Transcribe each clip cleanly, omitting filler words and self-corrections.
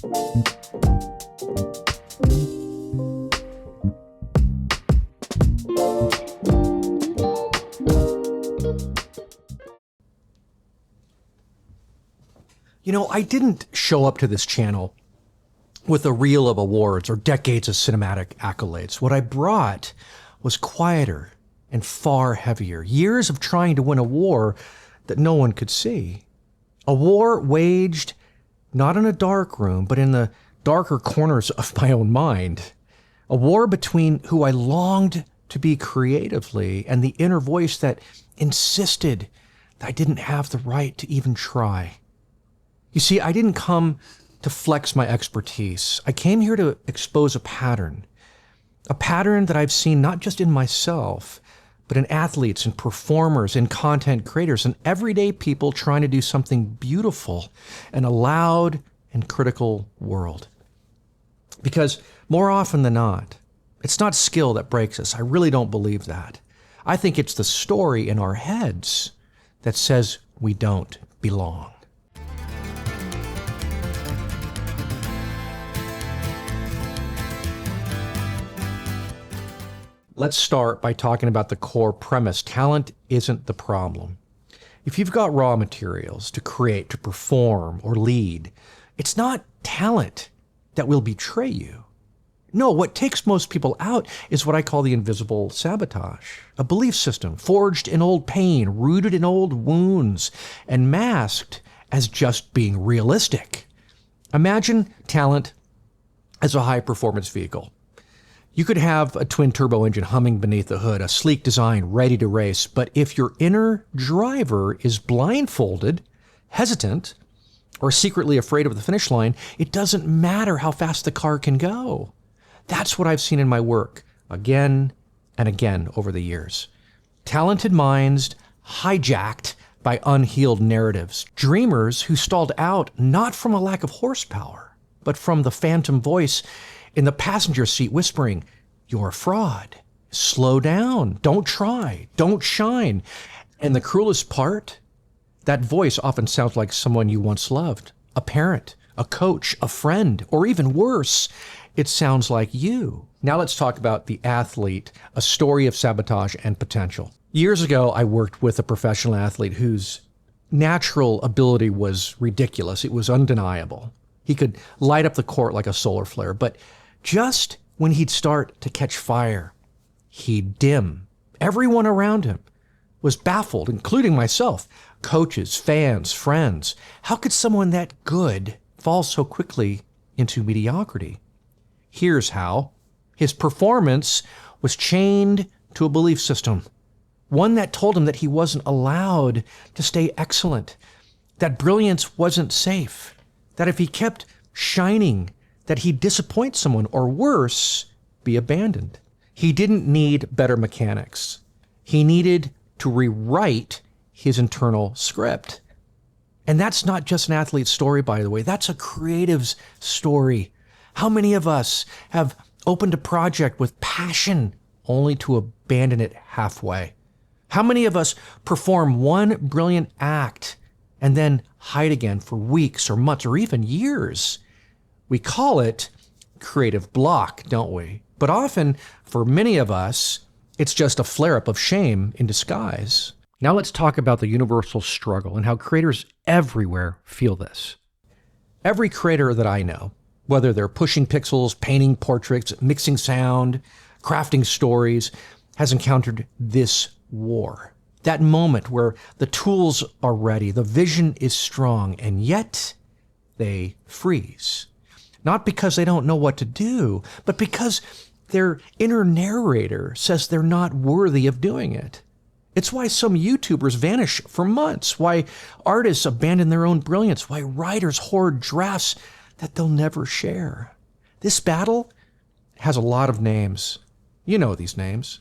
You know, I didn't show up to this channel with a reel of awards or decades of cinematic accolades. What I brought was quieter and far heavier. Years of trying to win a war that no one could see. A war waged not in a dark room, but in the darker corners of my own mind. A war between who I longed to be creatively and the inner voice that insisted that I didn't have the right to even try. You see, I didn't come to flex my expertise. I came here to expose a pattern that I've seen not just in myself, but in athletes and performers and content creators and everyday people trying to do something beautiful in a loud and critical world. Because more often than not, it's not skill that breaks us. I really don't believe that. I think it's the story in our heads that says we don't belong. Let's start by talking about the core premise. Talent isn't the problem. If you've got raw materials to create, to perform, or lead, it's not talent that will betray you. No, what takes most people out is what I call the invisible sabotage, a belief system forged in old pain, rooted in old wounds, and masked as just being realistic. Imagine talent as a high-performance vehicle. You could have a twin-turbo engine humming beneath the hood, a sleek design ready to race, but if your inner driver is blindfolded, hesitant, or secretly afraid of the finish line, it doesn't matter how fast the car can go. That's what I've seen in my work again and again over the years. Talented minds hijacked by unhealed narratives. Dreamers who stalled out not from a lack of horsepower, but from the phantom voice in the passenger seat whispering, "You're a fraud. Slow down. Don't try. Don't shine." And the cruelest part, that voice often sounds like someone you once loved, a parent, a coach, a friend, or even worse, it sounds like you. Now let's talk about the athlete, a story of sabotage and potential. Years ago, I worked with a professional athlete whose natural ability was ridiculous. It was undeniable. He could light up the court like a solar flare, but just when he'd start to catch fire, he'd dim. Everyone around him was baffled, including myself, coaches, fans, friends. How could someone that good fall so quickly into mediocrity? Here's how. His performance was chained to a belief system, one that told him that he wasn't allowed to stay excellent, that brilliance wasn't safe, that if he kept shining, that he'd disappoint someone, or worse, be abandoned. He didn't need better mechanics. He needed to rewrite his internal script. And that's not just an athlete's story, by the way. That's a creative's story. How many of us have opened a project with passion only to abandon it halfway? How many of us perform one brilliant act and then hide again for weeks or months or even years? We call it creative block, don't we? But often, for many of us, it's just a flare-up of shame in disguise. Now let's talk about the universal struggle and how creators everywhere feel this. Every creator that I know, whether they're pushing pixels, painting portraits, mixing sound, crafting stories, has encountered this war. That moment where the tools are ready, the vision is strong, and yet they freeze. Not because they don't know what to do, but because their inner narrator says they're not worthy of doing it. It's why some YouTubers vanish for months, why artists abandon their own brilliance, why writers hoard drafts that they'll never share. This battle has a lot of names. You know these names.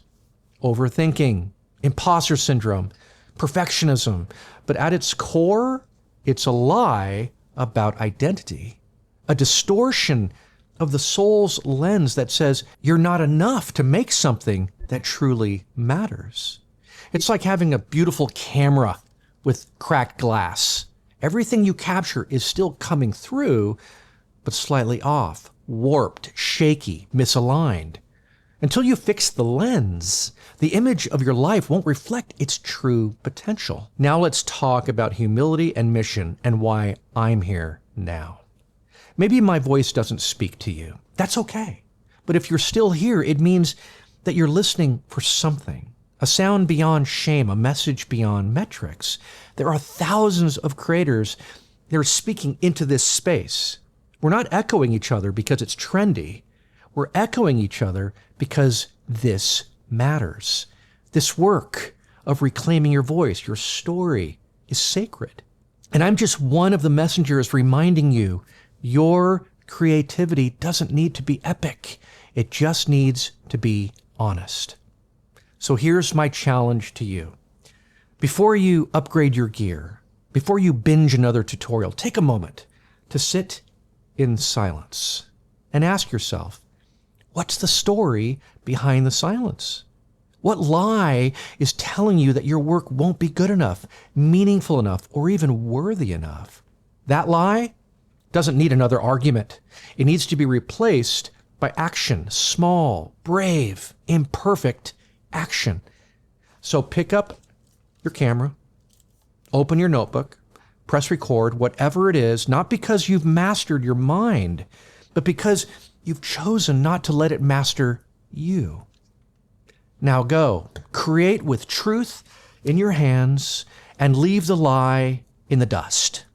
Overthinking, imposter syndrome, perfectionism. But at its core, it's a lie about identity. A distortion of the soul's lens that says you're not enough to make something that truly matters. It's like having a beautiful camera with cracked glass. Everything you capture is still coming through, but slightly off, warped, shaky, misaligned. Until you fix the lens, the image of your life won't reflect its true potential. Now let's talk about humility and mission and why I'm here now. Maybe my voice doesn't speak to you. That's okay. But if you're still here, it means that you're listening for something. A sound beyond shame, a message beyond metrics. There are thousands of creators that are speaking into this space. We're not echoing each other because it's trendy. We're echoing each other because this matters. This work of reclaiming your voice, your story, is sacred. And I'm just one of the messengers reminding you, your creativity doesn't need to be epic. It just needs to be honest. So here's my challenge to you. Before you upgrade your gear, before you binge another tutorial, take a moment to sit in silence and ask yourself, what's the story behind the silence? What lie is telling you that your work won't be good enough, meaningful enough, or even worthy enough? That lie doesn't need another argument. It needs to be replaced by action, small, brave, imperfect action. So pick up your camera, open your notebook, press record, whatever it is, not because you've mastered your mind, but because you've chosen not to let it master you. Now go, create with truth in your hands and leave the lie in the dust.